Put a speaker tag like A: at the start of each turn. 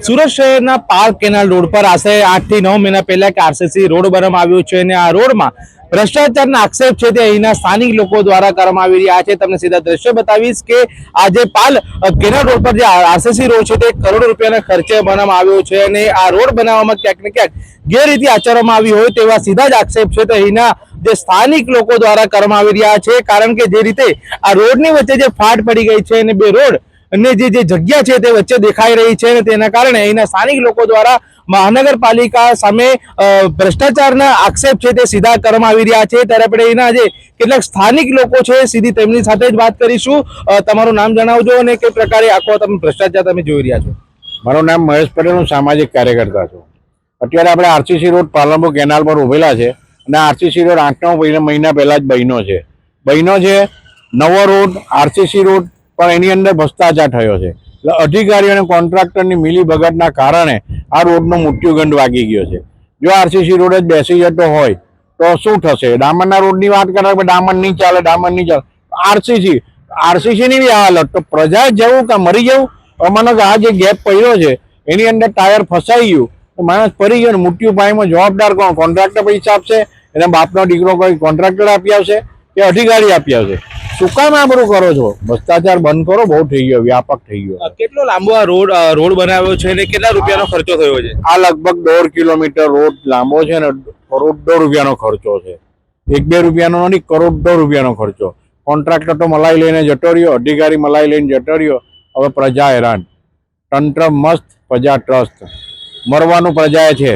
A: સુરત શહેરના park canal road પર આશરે 8 થી 9 મહિના પહેલા એક આરસીસી રોડ બનાવવામાં આવ્યો છે અને આ રોડમાં ભ્રષ્ટાચારના આક્ષેપ છે તે અહીંના સ્થાનિક લોકો દ્વારા કરવામાં આવી રહ્યા છે। તમને સીધા દ્રશ્ય બતાવીશ કે આ જે કેનાલ રોડ પર જે આરસીસી રોડ છે તે કરોડો રૂપિયાના ખર્ચે બનાવવામાં આવ્યો છે અને આ રોડ બનાવવામાં ક્યાંક ને ક્યાંક ગેરરીતિ આચરવામાં આવી હોય તેવા સીધા જ આક્ષેપ છે તે અહીંના જે સ્થાનિક લોકો દ્વારા કરવામાં આવી રહ્યા છે। કારણ કે જે રીતે આ રોડની વચ્ચે જે ફાટ પડી ગઈ છે અને બે રોડ અને જે જગ્યા છે તે વચ્ચે દેખાઈ રહી છે અને તેના કારણે અહીંના સ્થાનિક લોકો દ્વારા મહાનગરપાલિકા સામે ભ્રષ્ટાચારના આક્ષેપ છે તે સીધા કરવામાં આવી રહ્યા છે। ત્યારે આપણે અહીંના જે કેટલાક સ્થાનિક લોકો છે સીધી તેમની સાથે જ વાત કરીશું। તમારું નામ જણાવજો અને કઈ પ્રકારે આખો તમે ભ્રષ્ટાચાર તમે જોઈ રહ્યા છો।
B: મારું નામ મહેશ પટેલ, હું સામાજિક કાર્યકર્તા છું। અત્યારે આપણે આરસીસી રોડ પાલનપુર કેનાલ પર ઉભેલા છે અને આરસીસી રોડ 8 મહિના પહેલા જ બન્યો છે। નવો રોડ આરસીસી રોડ પણ એની અંદર ભ્રષ્ટાચાર થયો છે। એટલે અધિકારીઓ અને કોન્ટ્રાક્ટરની મિલીભગતના કારણે આ રોડનો મૃત્યુદંડ વાગી ગયો છે। જો આરસીસી રોડ જ બેસી જતો હોય તો શું થશે? ડામરના રોડની વાત કરે ડામર નહીં ચાલે, આરસીસીની બી હાલત તો પ્રજા જવું કે મરી જવું। અમાનો આ જે ગેપ પડ્યો છે એની અંદર ટાયર ફસાઈ ગયું તો માણસ પડી ગયો, મૃત્યુ પામ્યો, જવાબદાર કોણ? કોન્ટ્રાક્ટર પૈસા આપશે? એના બાપનો દીકરો કોઈ કોન્ટ્રાક્ટર આપી આવશે કે અધિકારી આપી આવશે? શું કામ આ બધું કરો છો? ભ્રષ્ટાચાર બંધ કરો, બહુ થઈ ગયો, વ્યાપક થઈ ગયો।
A: કેટલો લાંબો આ રોડ બનાવ્યો છે અને કેટલા રૂપિયાનો ખર્ચો થયો છે?
B: આ લગભગ 1.5 કિલોમીટર રોડ લાંબો છે ને કરોડો રૂપિયાનો ખર્ચો છે। 1-2 રૂપિયાનો નથી, કરોડો રૂપિયાનો ખર્ચો। કોન્ટ્રાક્ટર તો મલાઈ લઈને જતો રહ્યો, અધિકારી મલાઈ લઈને જતો રહ્યો। હવે પ્રજા હેરાન, તંત્ર મસ્ત, પ્રજા ટ્રસ્ટ, મરવાનું પ્રજાએ છે।